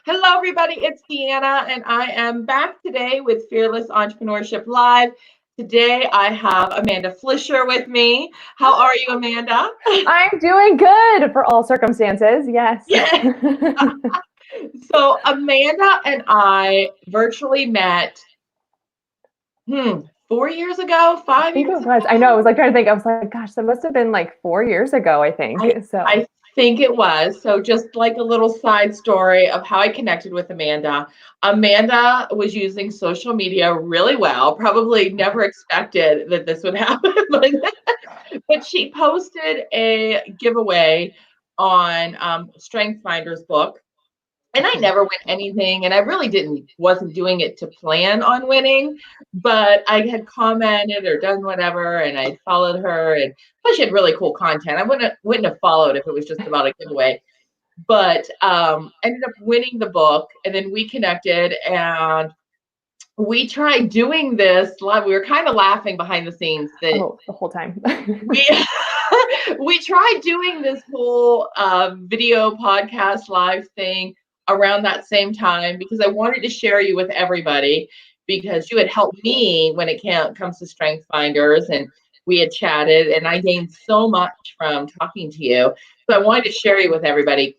Hello, everybody. It's Deanna, and I am back today with Fearless Entrepreneurship Live. Today, I have Amanda Flisher with me. How are you, Amanda? I'm doing good for all circumstances. Yes. Yeah. So, Amanda and I virtually met 4 years ago, I five think years it was. I ago. know. I was like trying to think. I was like, gosh, that must have been like 4 years ago, I think. I, So, I think it was. So, just like a little side story of how I connected with Amanda. Amanda was using social media really well, probably never expected that this would happen, but she posted a giveaway on Strength Finder's book. And I never win anything, and I really wasn't doing it to plan on winning, but I had commented or done whatever, and I followed her, and plus she had really cool content. I wouldn't have followed if it was just about a giveaway, but ended up winning the book, and then we connected, and we tried doing this live. We were kind of laughing behind the scenes that the whole time. we we tried doing this whole video podcast live thing around that same time because I wanted to share you with everybody because you had helped me when it comes to Strength Finders, and we had chatted and I gained so much from talking to you. So I wanted to share you with everybody.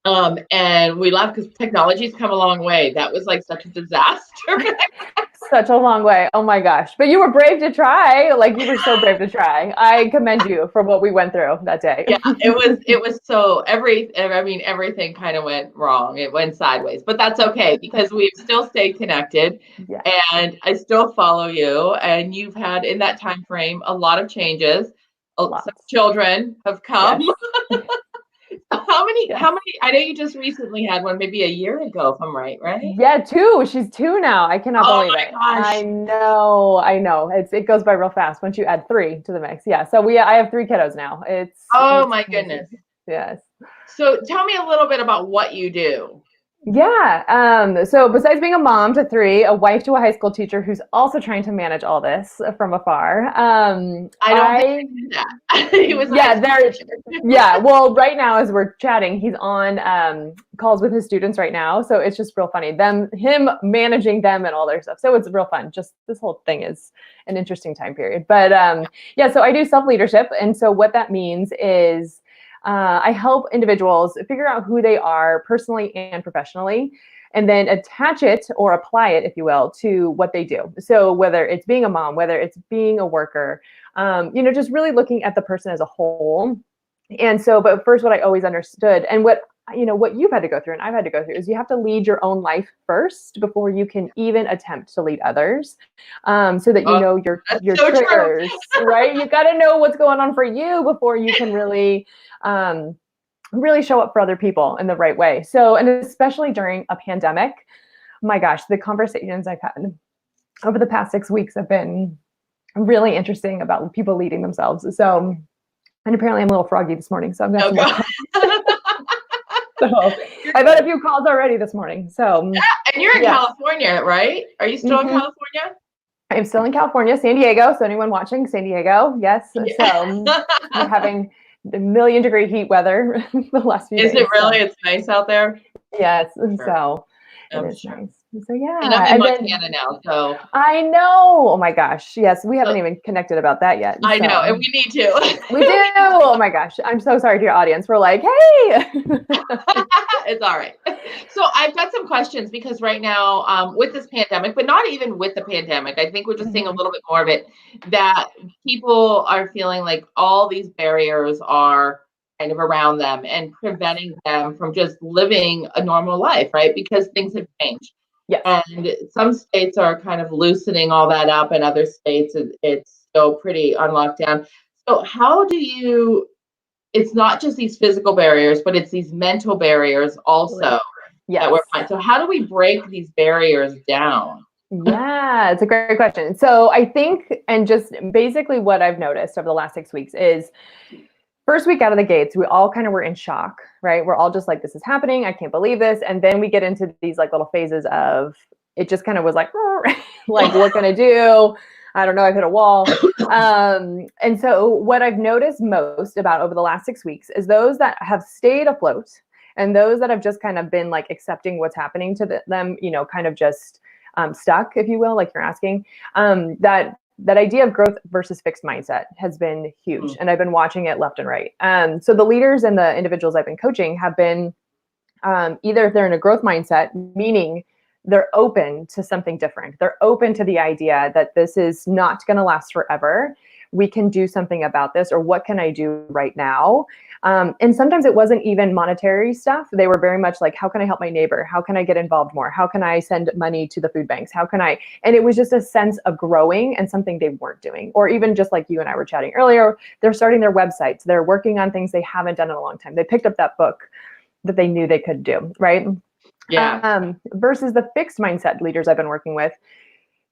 And we laughed because technology's come a long way. That was like such a disaster. Such a long way. Oh my gosh. But you were brave to try. Like you were so brave to try. I commend you for what we went through that day. Yeah, it was so everything kind of went wrong. It went sideways, but that's okay because we've still stayed connected, Yeah. and I still follow you, and you've had in that time frame a lot of changes. Some children have come. Yes. How many? I know you just recently had one, maybe a year ago, if I'm right? Yeah, 2. She's 2 now. I cannot believe it. Gosh. I know. It goes by real fast once you add 3 to the mix. Yeah. So I have 3 kiddos now. It's my crazy. goodness. Yes. So tell me a little bit about what you do. Yeah. So besides being a mom to 3, a wife to a high school teacher who's also trying to manage all this from afar. I don't think that. He was yeah. Well, right now as we're chatting, he's on calls with his students right now. So it's just real funny. Him managing them and all their stuff. So it's real fun. Just this whole thing is an interesting time period. But yeah, so I do self-leadership. And so what that means is I help individuals figure out who they are personally and professionally, and then attach it or apply it, if you will, to what they do. So whether it's being a mom, whether it's being a worker, just really looking at the person as a whole. And so, but first, what I always understood and what you've had to go through and I've had to go through is you have to lead your own life first before you can even attempt to lead others, so that you know your triggers, right? You got to know what's going on for you before you can really show up for other people in the right way. So, and especially during a pandemic, my gosh, the conversations I've had over the past 6 weeks have been really interesting about people leading themselves. So, and apparently I'm a little froggy this morning, so I'm going to have So I've had a few calls already this morning. So yeah, and you're in California, right? Are you still in California? I'm still in California, San Diego. So anyone watching, San Diego, yes. Yeah. So we're having the 1,000,000-degree heat weather the last few days. Is it really? So. It's nice out there? Yes. So it is nice. So yeah. And I'm in Montana now, so. I know. Oh my gosh. Yes, we haven't even connected about that yet. I know, and we need to. We do. Oh my gosh. I'm so sorry to your audience. We're like, hey. It's all right. So I've got some questions because right now, with this pandemic, but not even with the pandemic, I think we're just seeing a little bit more of it, that people are feeling like all these barriers are kind of around them and preventing them from just living a normal life, right? Because things have changed. Yes. And some states are kind of loosening all that up, and other states it's still pretty on lockdown. So how do you, it's not just these physical barriers, but it's these mental barriers also that we're finding. So how do we break these barriers down? Yeah, it's a great question. So I think, and just basically what I've noticed over the last 6 weeks is, first week out of the gates, we all kind of were in shock, right? We're all just like, this is happening. I can't believe this. And then we get into these like little phases of, it just kind of was like, like, what can I do? I don't know. I've hit a wall. And so what I've noticed most about over the last 6 weeks is those that have stayed afloat And those that have just kind of been like accepting what's happening to them, kind of just stuck, if you will, like you're asking, that idea of growth versus fixed mindset has been huge. And I've been watching it left and right. So the leaders and the individuals I've been coaching have been either they're in a growth mindset, meaning they're open to something different. They're open to the idea that this is not going to last forever. We can do something about this, or what can I do right now? And sometimes it wasn't even monetary stuff. They were very much like, how can I help my neighbor? How can I get involved more? How can I send money to the food banks? How can I? And it was just a sense of growing and something they weren't doing. Or even just like you and I were chatting earlier, they're starting their websites. They're working on things they haven't done in a long time. They picked up that book that they knew they could do, right? Yeah. Versus the fixed mindset leaders I've been working with,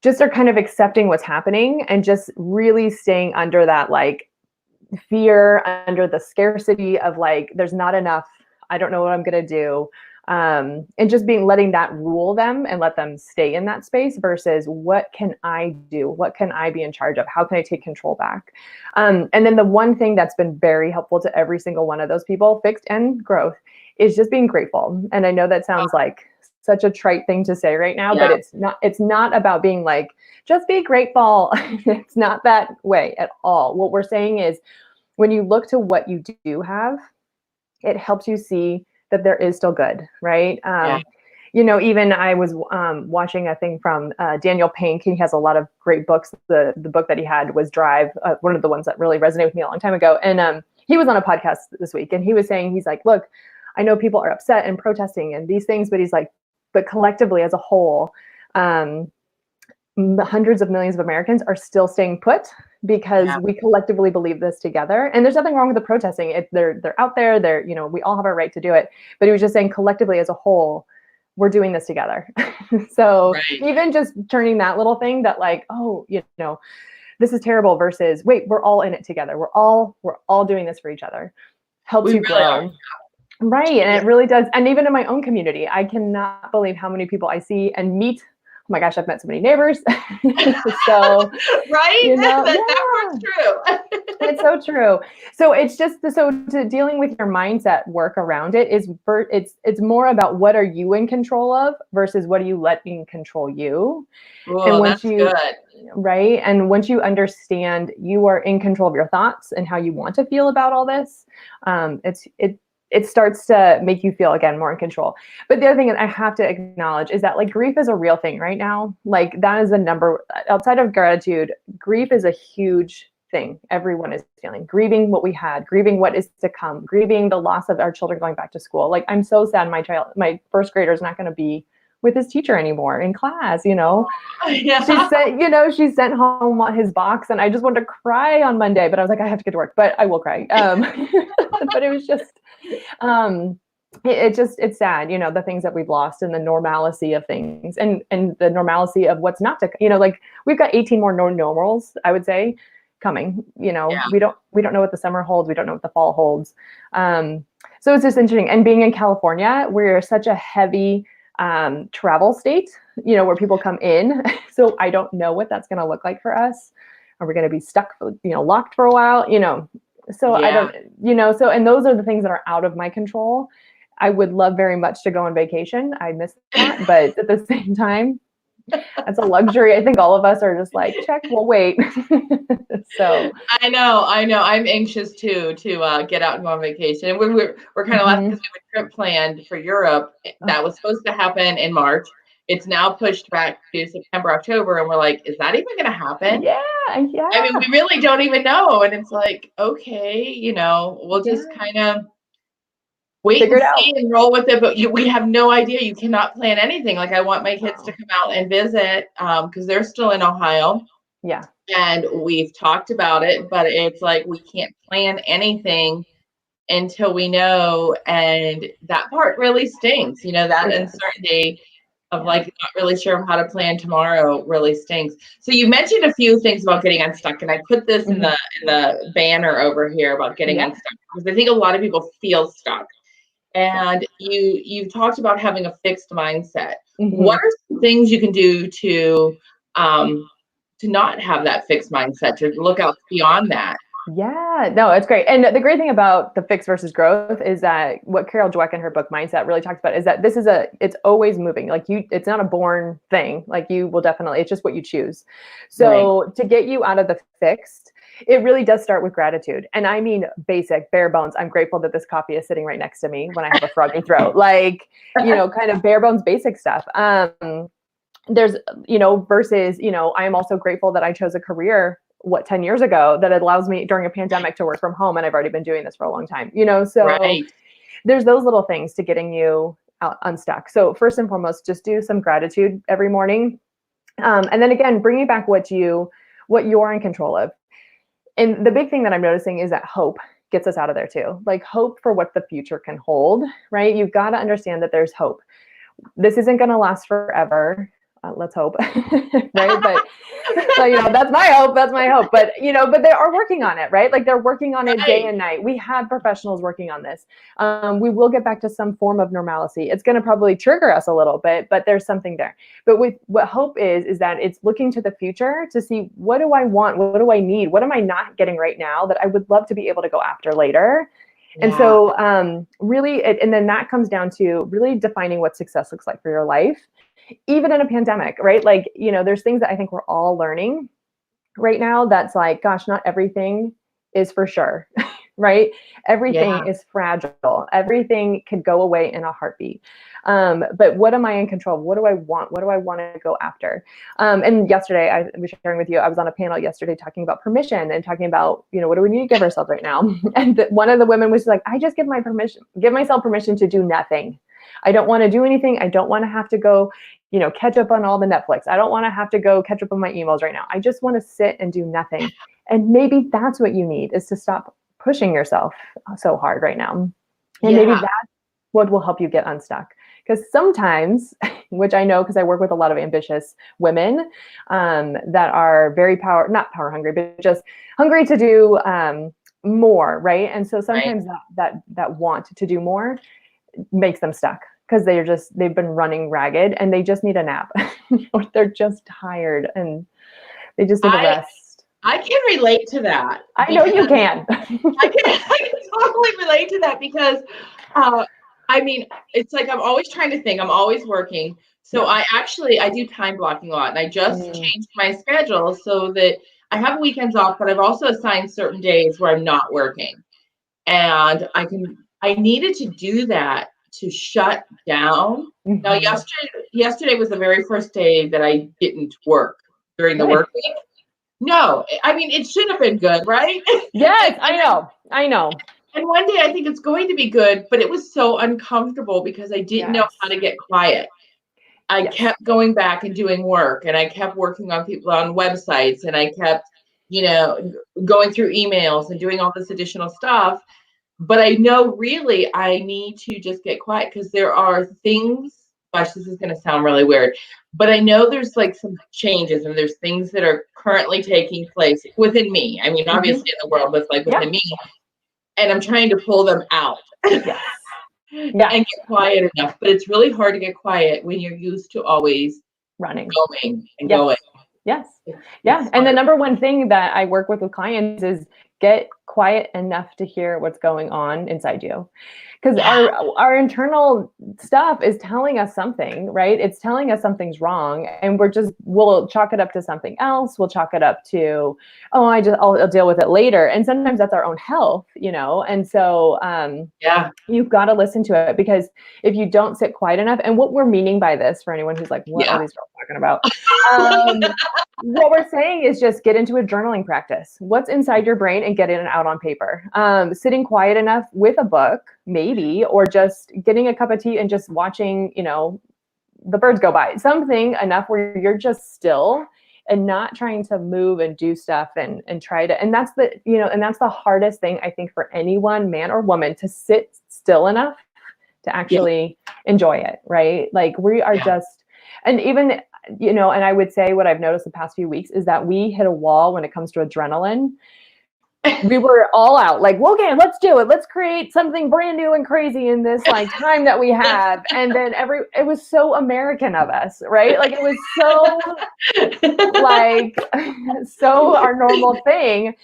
just are kind of accepting what's happening and just really staying under that like fear, under the scarcity of like, there's not enough, I don't know what I'm going to do. And just letting that rule them and let them stay in that space versus what can I do? What can I be in charge of? How can I take control back? And then the one thing that's been very helpful to every single one of those people, fixed and growth, is just being grateful. And I know that sounds like such a trite thing to say right now, but it's not about being like, just be grateful. It's not that way at all. What we're saying is when you look to what you do have, it helps you see that there is still good, right? Even I was watching a thing from Daniel Pink. He has a lot of great books. The book that he had was Drive, one of the ones that really resonated with me a long time ago. And he was on a podcast this week, and he was saying, he's like, look, I know people are upset and protesting and these things, but he's like, but collectively as a whole, hundreds of millions of Americans are still staying put because we collectively believe this together. And there's nothing wrong with the protesting. They're out there. We all have our right to do it. But he was just saying collectively as a whole, we're doing this together. So even just turning that little thing that like, oh, this is terrible versus wait, we're all in it together. We're all doing this for each other. Helps you grow. Right. And it really does. And even in my own community, I cannot believe how many people I see and meet. Oh my gosh, I've met so many neighbors. So, that part's true. It's so true. So it's just dealing with your mindset work around it is it's more about what are you in control of versus what are you letting control you. Ooh, and once that's good. Right. And once you understand you are in control of your thoughts and how you want to feel about all this, it starts to make you feel, again, more in control. But the other thing that I have to acknowledge is that like grief is a real thing right now. Like that is the number outside of gratitude. Grief is a huge thing everyone is feeling. Grieving what we had, grieving what is to come, grieving the loss of our children going back to school. Like I'm so sad my first grader is not going to be with his teacher anymore in class, Yeah. She sent home his box and I just wanted to cry on Monday, but I was like, I have to get to work, but I will cry. But it was just, it's sad, the things that we've lost and the normalcy of things and the normalcy of what's not to, like we've got 18 more normals, I would say, coming, we don't know what the summer holds. We don't know what the fall holds. So it's just interesting. And being in California, we're such a heavy travel state, where people come in. So I don't know what that's going to look like for us. Are we going to be stuck, locked for a while, So I don't, and those are the things that are out of my control. I would love very much to go on vacation. I miss that, but at the same time, that's a luxury. I think all of us are just like, check, we'll wait. So I know. I'm anxious too to get out and go on vacation. And we're kind of last because we have a trip planned for Europe that was supposed to happen in March. It's now pushed back to September, October, and we're like, is that even going to happen? Yeah. I mean, we really don't even know, and it's like, okay, we'll just kind of wait and see and roll with it. But we have no idea. You cannot plan anything. Like I want my kids to come out and visit because they're still in Ohio. Yeah. And we've talked about it, but it's like we can't plan anything until we know. And that part really stinks. That uncertainty of like not really sure how to plan tomorrow really stinks. So you mentioned a few things about getting unstuck, and I put this in the banner over here about getting unstuck because I think a lot of people feel stuck. And you talked about having a fixed mindset. What are some things you can do to not have that fixed mindset, to look out beyond that? Yeah, no, it's great. And the great thing about the fix versus growth is that what Carol Dweck in her book Mindset really talks about is that it's always moving. Like it's not a born thing. Like you will definitely, it's just what you choose. So Right. to get you out of the fixed, it really does start with gratitude. And I mean, basic, bare bones. I'm grateful that this coffee is sitting right next to me when I have a froggy throat. Like, kind of bare bones, basic stuff. There's, versus, I am also grateful that I chose a career 10 years ago that allows me during a pandemic to work from home. And I've already been doing this for a long time, so Right. there's those little things to getting you unstuck. So first and foremost, just do some gratitude every morning. And then again, bringing back what you're in control of. And the big thing that I'm noticing is that hope gets us out of there too. Like hope for what the future can hold, right? You've got to understand that there's hope. This isn't going to last forever. Let's hope, right? But so, that's my hope. That's my hope. But, but they are working on it, right? Like they're working on it day Right. and night. We have professionals working on this. We will get back to some form of normalcy. It's going to probably trigger us a little bit, but there's something there. But with what hope is that it's looking to the future to see, what do I want? What do I need? What am I not getting right now that I would love to be able to go after later? And Yeah. so really, and then that comes down to really defining what success looks like for your life, even in a pandemic, right? Like, there's things that I think we're all learning right now that's like, gosh, not everything is for sure, right? Everything Yeah. is fragile. Everything could go away in a heartbeat. But what am I in control of? What do I want? What do I want to go after? And yesterday, I was sharing with you, I was on a panel yesterday talking about permission and talking about, what do we need to give ourselves right now? And one of the women was like, I just give myself permission to do nothing. I don't want to do anything. I don't want to have to go, catch up on all the Netflix. I don't want to have to go catch up on my emails right now. I just want to sit and do nothing. And maybe that's what you need, is to stop pushing yourself so hard right now. And maybe Yeah. that's what will help you get unstuck. Because sometimes, which I know because I work with a lot of ambitious women that are very not power hungry, but just hungry to do more, right? And so Right. sometimes that want to do more makes them stuck because they've been running ragged and they just need a nap or they're just tired and they just need a I rest. I can relate to that I know because you can. I can totally relate to that because uh, I mean, it's like I'm always trying to think. I'm always working. So Yeah. I do time blocking a lot, and I just Mm. changed my schedule so that I have weekends off, but I've also assigned certain days where I'm not working. And I needed to do that to shut down. Now Mm-hmm. yesterday was the very first day that I didn't work during the Good. work week. No, I mean, it should have been good, right? Yes, And I know. I know. and one day I think it's going to be good, but it was so uncomfortable because I didn't know how Yes. to get quiet. I Yes. kept going back and doing work, and I kept working on people on websites, and I kept, going through emails and doing all this additional stuff. But I know really I need to just get quiet because there are things, gosh, this is going to sound really weird, but I know there's like some changes and there's things that are currently taking place within me. I mean, Mm-hmm. obviously in the world, but like Yeah. within me, and I'm trying to pull them out Yes. and Yeah. get quiet enough. But it's really hard to get quiet when you're used to always Running. going and Yes. going. Yes. Yeah. It's And the hard. number one thing that I work with clients is get quiet enough to hear what's going on inside you. Because Yeah. our internal stuff is telling us something, right? It's telling us something's wrong, and we'll chalk it up to something else. We'll chalk it up to, oh, I'll deal with it later. And sometimes that's our own health, And so Yeah. you've got to listen to it, because if you don't sit quiet enough, and what we're meaning by this, for anyone who's like, what are Yeah. these girls talking about? What we're saying is just get into a journaling practice. What's inside your brain and get it out on paper. Sitting quiet enough with a book, maybe, or just getting a cup of tea and just watching, the birds go by. Something enough where you're just still and not trying to move and do stuff and try to, and that's the hardest thing I think for anyone, man or woman, to sit still enough to Yeah. actually enjoy it, right? Like we are Yeah. just, and even, and I would say what I've noticed the past few weeks is that we hit a wall when it comes to adrenaline. We were all out, like, well, okay, let's do it. Let's create something brand new and crazy in this like time that we have. And then it was so American of us, right? Like it was so like, so our normal thing.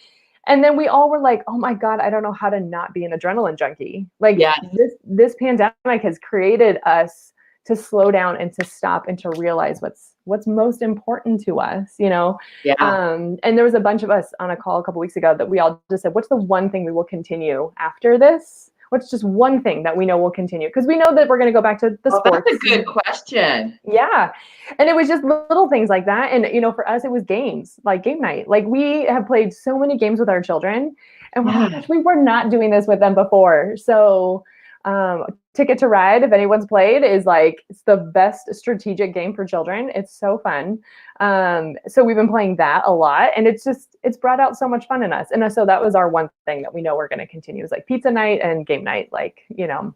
And then we all were like, oh my God, I don't know how to not be an adrenaline junkie. Like Yes. this pandemic has created us to slow down and to stop and to realize what's most important to us, you know? Yeah. And there was a bunch of us on a call a couple weeks ago that we all just said, what's the one thing we will continue after this? What's just one thing that we know will continue? Because we know that we're going to go back to the sports. That's a good question. Yeah. And it was just little things like that. And, you know, for us, it was games, like game night. Like we have played so many games with our children and we're like, gosh, we were not doing this with them before. So Ticket to Ride, if anyone's played, is like, it's the best strategic game for children. It's so fun. So we've been playing that a lot and it's brought out so much fun in us. And so that was our one thing that we know we're going to continue is like pizza night and game night, like, you know.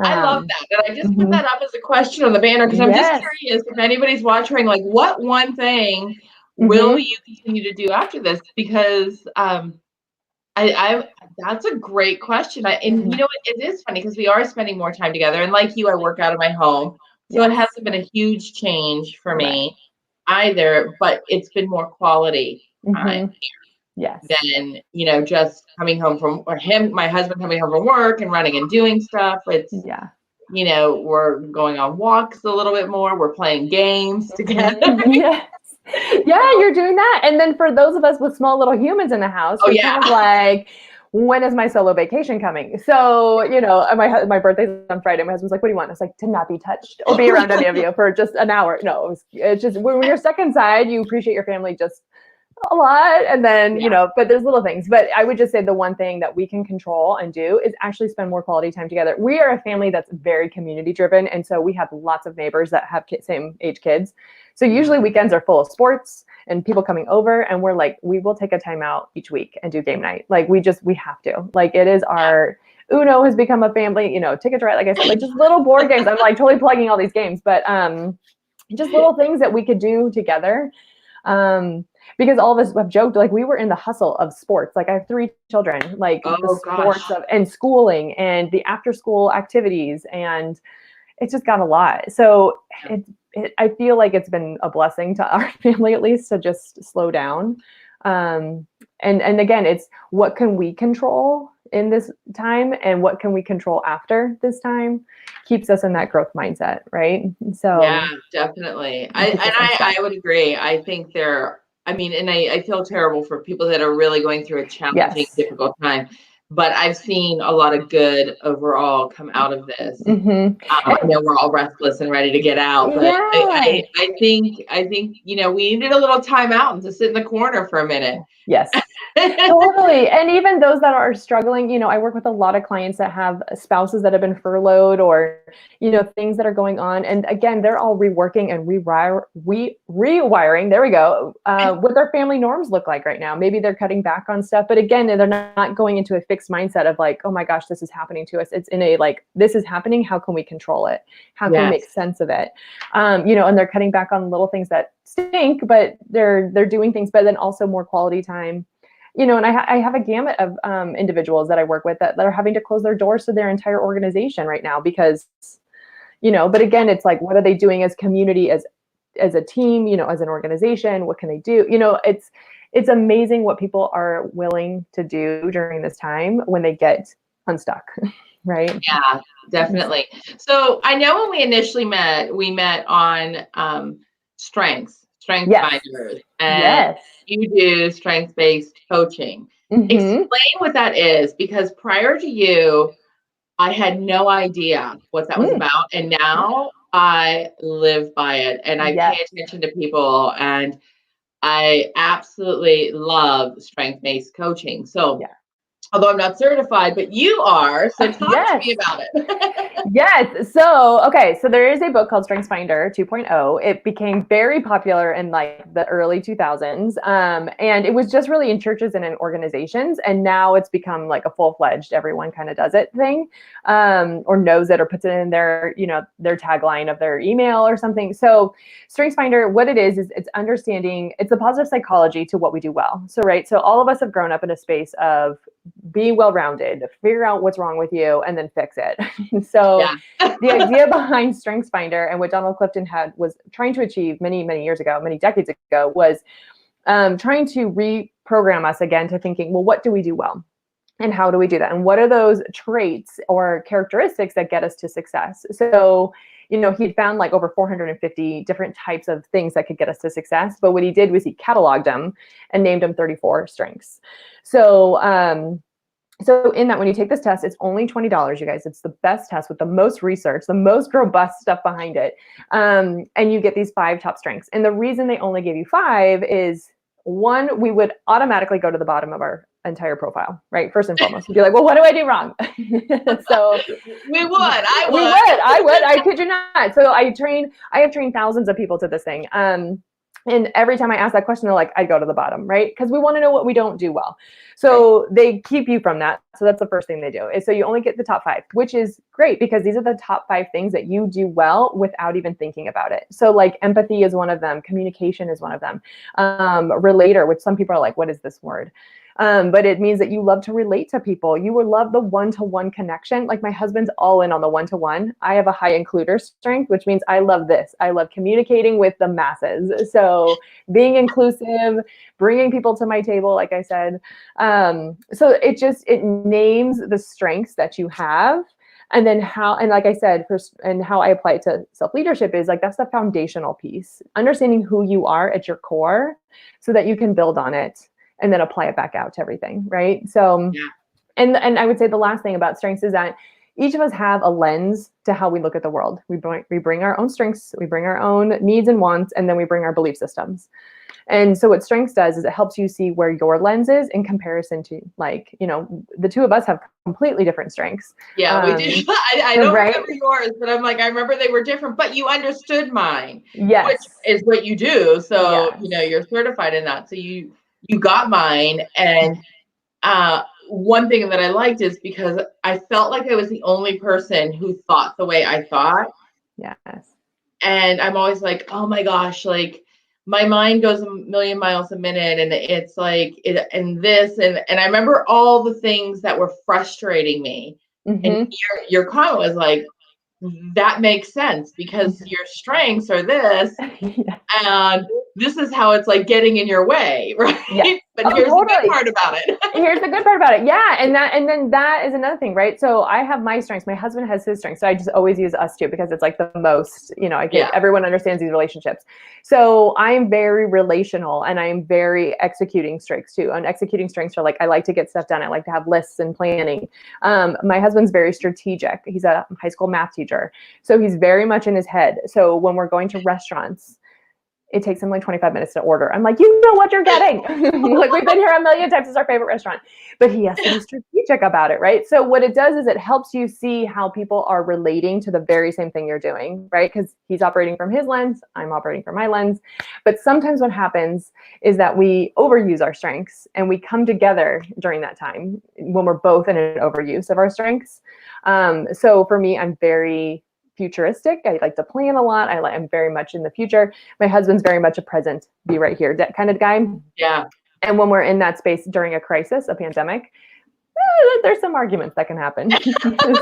I love that. And I just put that up as a question on the banner because I'm just curious if anybody's watching, like, what one thing will you continue to do after this? Because I that's a great question. And you know, it is funny because we are spending more time together. And like you, I work out of my home, so it hasn't been a huge change for me either. But it's been more quality time than, you know, just coming home from my husband coming home from work and running and doing stuff. It's you know, we're going on walks a little bit more. We're playing games together. Yeah, you're doing that. And then for those of us with small little humans in the house, we're kind of like, when is my solo vacation coming? So, you know, my birthday's on Friday. My husband's like, what do you want? It's like to not be touched or be around any of you for just an hour. No, it's just when you're stuck inside, you appreciate your family just a lot. And then, you know, but there's little things. But I would just say the one thing that we can control and do is actually spend more quality time together. We are a family that's very community driven. And so we have lots of neighbors that have same age kids. So usually weekends are full of sports and people coming over. And we're like, we will take a time out each week and do game night. Like we have to. Like it is our Uno has become a family, you know, Ticket to Ride, like I said, like just little board games. I'm like totally plugging all these games, but just little things that we could do together. Because all of us have joked, like we were in the hustle of sports. Like I have 3 children, like the sports and schooling and the after school activities. And it's just got a lot. So I feel like it's been a blessing to our family, at least, to just slow down. And again, it's what can we control in this time and what can we control after this time keeps us in that growth mindset. Right. So yeah, definitely. I would agree. I think I feel terrible for people that are really going through a challenging, difficult time. But I've seen a lot of good overall come out of this. I know we're all restless and ready to get out, but I think you know we needed a little time out and to sit in the corner for a minute. Yes, totally. And even those that are struggling, you know, I work with a lot of clients that have spouses that have been furloughed or, you know, things that are going on. And again, they're all reworking and rewiring, there we go, what their family norms look like right now. Maybe they're cutting back on stuff, but again, they're not going into a fixed mindset of like, oh my gosh, this is happening to us. It's in a like, this is happening. How can we control it? How can we make sense of it? You know, and they're cutting back on little things that stink, but they're doing things, but then also more quality time. You know, and I have a gamut of individuals that I work with that are having to close their doors to their entire organization right now because, you know, but again, it's like, what are they doing as community, as a team, you know, as an organization? What can they do? You know, it's amazing what people are willing to do during this time when they get unstuck, right? Yeah, definitely. So I know when we initially met, we met on strength finders, and you do strength-based coaching. Explain what that is, because prior to you, I had no idea what that was about, and now I live by it, and I pay attention to people, and I absolutely love strength-based coaching. So although I'm not certified, but you are. So talk to me about it. Yes. So, okay. So there is a book called StrengthsFinder 2.0. It became very popular in like the early 2000s. And it was just really in churches and in organizations. And now it's become like a full-fledged, everyone kind of does it thing, or knows it or puts it in their, you know, their tagline of their email or something. So StrengthsFinder, what it is it's understanding, it's a positive psychology to what we do well. So, right. So all of us have grown up in a space of be well-rounded, figure out what's wrong with you, and then fix it. So the idea behind StrengthsFinder and what Donald Clifton was trying to achieve many, many years ago, many decades ago, was trying to reprogram us again to thinking, well, what do we do well? And how do we do that? And what are those traits or characteristics that get us to success? So, he'd found like over 450 different types of things that could get us to success. But what he did was he cataloged them and named them 34 strengths. So in that, when you take this test, it's only $20, you guys. It's the best test with the most research, the most robust stuff behind it. And you get these 5 top strengths. And the reason they only gave you 5 is, one, we would automatically go to the bottom of our entire profile, right? First and foremost, you'd be like, well, what do I do wrong? So I would. I kid you not. So I have trained thousands of people to this thing. And every time I ask that question, they're like, I'd go to the bottom, right? Because we want to know what we don't do well. So they keep you from that. So that's the first thing they do. Is so you only get the top 5, which is great because these are the top 5 things that you do well without even thinking about it. So like empathy is one of them. Communication is one of them. Relator, which some people are like, what is this word? But it means that you love to relate to people. You would love the one-to-one connection. Like my husband's all in on the one-to-one. I have a high includer strength, which means I love this. I love communicating with the masses. So being inclusive, bringing people to my table, like I said. So it names the strengths that you have. And then like I said, and how I apply it to self-leadership is like, that's the foundational piece. Understanding who you are at your core so that you can build on it and then apply it back out to everything, right? So, yeah. And I would say the last thing about strengths is that each of us have a lens to how we look at the world. We bring our own strengths, we bring our own needs and wants, and then we bring our belief systems. And so what strengths does is it helps you see where your lens is in comparison to, like, the two of us have completely different strengths. Yeah, we do. I don't remember yours, but I'm like, I remember they were different, but you understood mine. Yes. Which is what you do. So, yes. You're certified in that. So you got mine. And one thing that I liked is because I felt like I was the only person who thought the way I thought. Yes. And I'm always like, oh my gosh, like my mind goes a million miles a minute. And it's like, and I remember all the things that were frustrating me. Mm-hmm. And your comment was like, that makes sense because your strengths are this. And this is how it's like getting in your way, right? Yeah. But here's the good part about it. Here's the good part about it. Yeah. And then that is another thing, right? So I have my strengths. My husband has his strengths. So I just always use us two because it's like the most, everyone understands these relationships. So I'm very relational and I'm very executing strengths too. And executing strengths are like, I like to get stuff done. I like to have lists and planning. My husband's very strategic. He's a high school math teacher. So he's very much in his head. So when we're going to restaurants, it takes him like 25 minutes to order. I'm like, you know what you're getting. Like we've been here a million times. It's our favorite restaurant. But he has to be strategic about it, right? So what it does is it helps you see how people are relating to the very same thing you're doing, right? Because he's operating from his lens, I'm operating from my lens. But sometimes what happens is that we overuse our strengths and we come together during that time when we're both in an overuse of our strengths. So for me, I'm very futuristic. I like to plan a lot. I'm very much in the future. My husband's very much a present, be right here kind of guy. Yeah. And when we're in that space during a crisis, a pandemic, there's some arguments that can happen.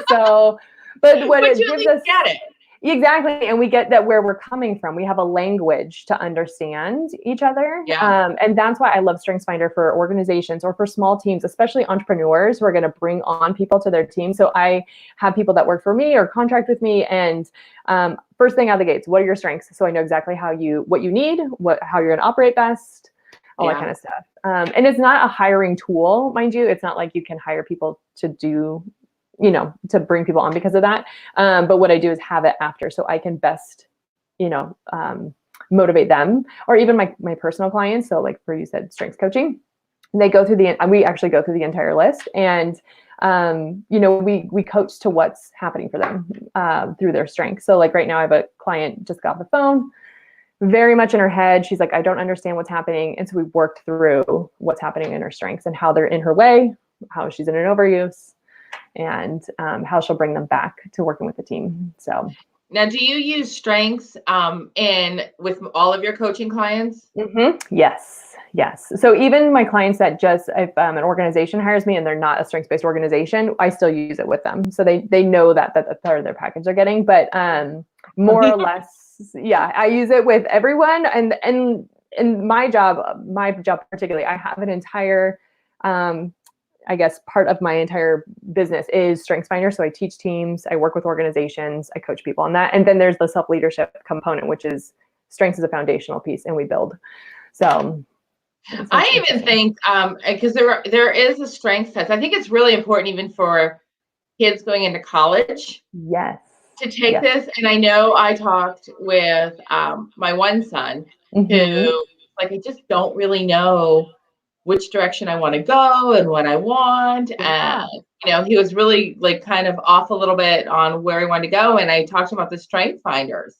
So, but what it gives us, get it. Exactly. And we get that where we're coming from. We have a language to understand each other. Yeah. And that's why I love StrengthsFinder for organizations or for small teams, especially entrepreneurs who are going to bring on people to their team. So I have people that work for me or contract with me. And first thing out of the gates, what are your strengths? So I know exactly what you need, how you're going to operate best, all that kind of stuff. And it's not a hiring tool, mind you. It's not like you can hire people to do to bring people on because of that. But what I do is have it after so I can best, motivate them or even my personal clients. So like you said, strengths coaching, we actually go through the entire list and, we coach to what's happening for them through their strengths. So like right now I have a client just got off the phone, very much in her head. She's like, I don't understand what's happening. And so we worked through what's happening in her strengths and how they're in her way, how she's in an overuse, and how she'll bring them back to working with the team. So now, do you use strengths with all of your coaching clients? Mm-hmm. Yes. So even my clients that if an organization hires me and they're not a strengths-based organization, I still use it with them. So they know that's part of their package they're getting, but more or less, I use it with everyone. And in my job particularly, I have an entire, I guess part of my entire business is StrengthsFinder. So I teach teams, I work with organizations, I coach people on that. And then there's the self-leadership component, which is strengths is a foundational piece and we build. So I even think, because there is a strengths test. I think it's really important even for kids going into college. Yes. To take this. And I know I talked with my one son who, like, I just don't really know which direction I want to go and what I want. Yeah. And, you know, he was really like kind of off a little bit on where he wanted to go. And I talked to him about the strength finders.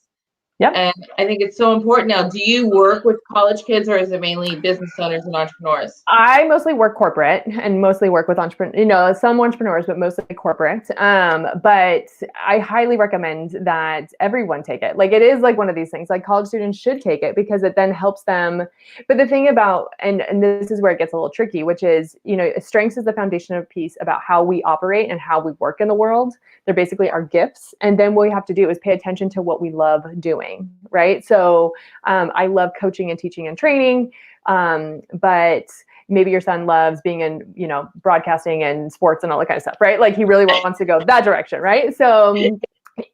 Yep. And I think it's so important now. Do you work with college kids or is it mainly business owners and entrepreneurs? I mostly work corporate and mostly work with entrepreneurs, some entrepreneurs, but mostly corporate. But I highly recommend that everyone take it. Like, it is like one of these things, like college students should take it because it then helps them. But the thing about, and this is where it gets a little tricky, which is, you know, strengths is the foundational piece about how we operate and how we work in the world. They're basically our gifts. And then what we have to do is pay attention to what we love doing, right? So I love coaching and teaching and training, but maybe your son loves being in, you know, broadcasting and sports and all that kind of stuff, right? Like he really wants to go that direction, right? So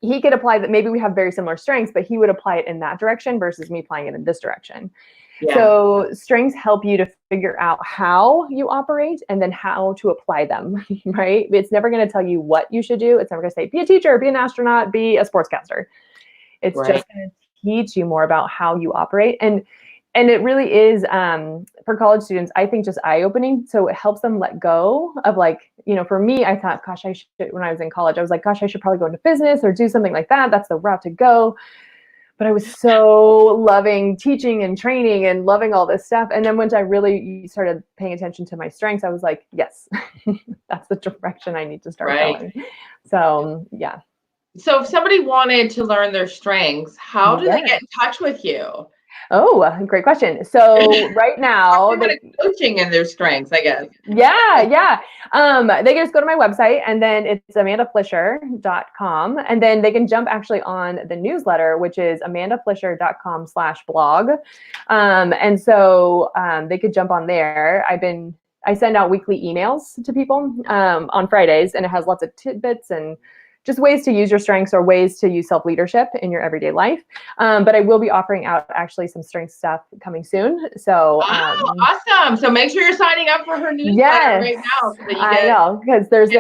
he could apply that. Maybe we have very similar strengths, but he would apply it in that direction versus me applying it in this direction. Yeah. So strengths help you to figure out how you operate and then how to apply them, right? It's never going to tell you what you should do. It's never going to say, be a teacher, be an astronaut, be a sportscaster. It's just going to teach you more about how you operate. And it really is, for college students, I think just eye-opening. So it helps them let go of, like, you know, for me, I thought, gosh, I should, when I was in college, I was like, gosh, I should probably go into business or do something like that. That's the route to go. But I was so loving teaching and training and loving all this stuff. And then once I really started paying attention to my strengths, I was like, yes, that's the direction I need to start going. So, yeah. So if somebody wanted to learn their strengths, how do they get in touch with you? Oh, great question. So right now, coaching and their strengths, I guess. Yeah. They can just go to my website and then it's amandaflisher.com. And then they can jump actually on the newsletter, which is amandaflisher.com/blog. And so they could jump on there. I send out weekly emails to people on Fridays, and it has lots of tidbits and just ways to use your strengths or ways to use self-leadership in your everyday life. But I will be offering out actually some strength stuff coming soon. So awesome. So make sure you're signing up for her newsletter right now. So that you I know, because there's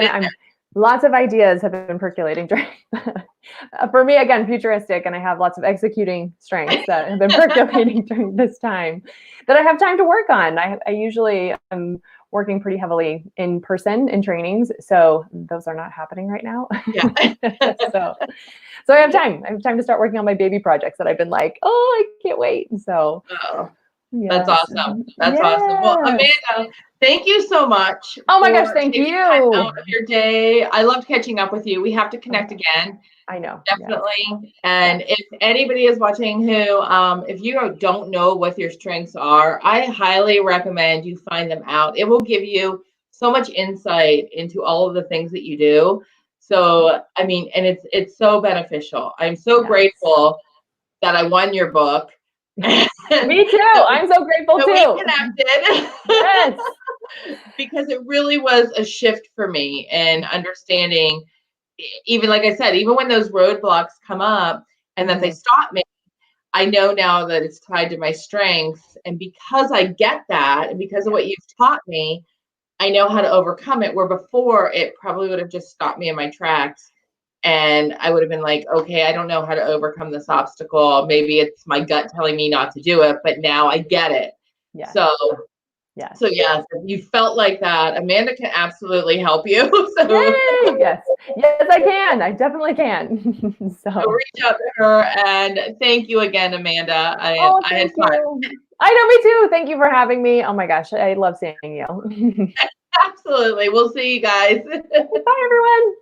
lots of ideas have been percolating during for me, again, futuristic, and I have lots of executing strengths that have been percolating during this time that I have time to work on. I usually am working pretty heavily in person in trainings, so those are not happening right now. Yeah. so I have time. I have time to start working on my baby projects that I've been like, oh, I can't wait. So. That's awesome. That's awesome. Well, Amanda, thank you so much. Oh my gosh, thank you. Out of your day. I loved catching up with you. We have to connect again. I know. Definitely. Yes. And if anybody is watching who, if you don't know what your strengths are, I highly recommend you find them out. It will give you so much insight into all of the things that you do. So, I mean, and it's so beneficial. I'm so grateful that I won your book. Me too. I'm so grateful too. We connected. Yes. Because it really was a shift for me in understanding, even like I said, even when those roadblocks come up and that they stop me, I know now that it's tied to my strengths. And because I get that, and because of what you've taught me, I know how to overcome it, where before it probably would have just stopped me in my tracks. And I would have been like, okay, I don't know how to overcome this obstacle. Maybe it's my gut telling me not to do it, but now I get it. Yeah. So yes, if you felt like that, Amanda can absolutely help you. So yay! Yes, I can. I definitely can. So reach out to her, and thank you again, Amanda. I had fun. I know, me too. Thank you for having me. Oh my gosh, I love seeing you. Absolutely. We'll see you guys. Bye, everyone.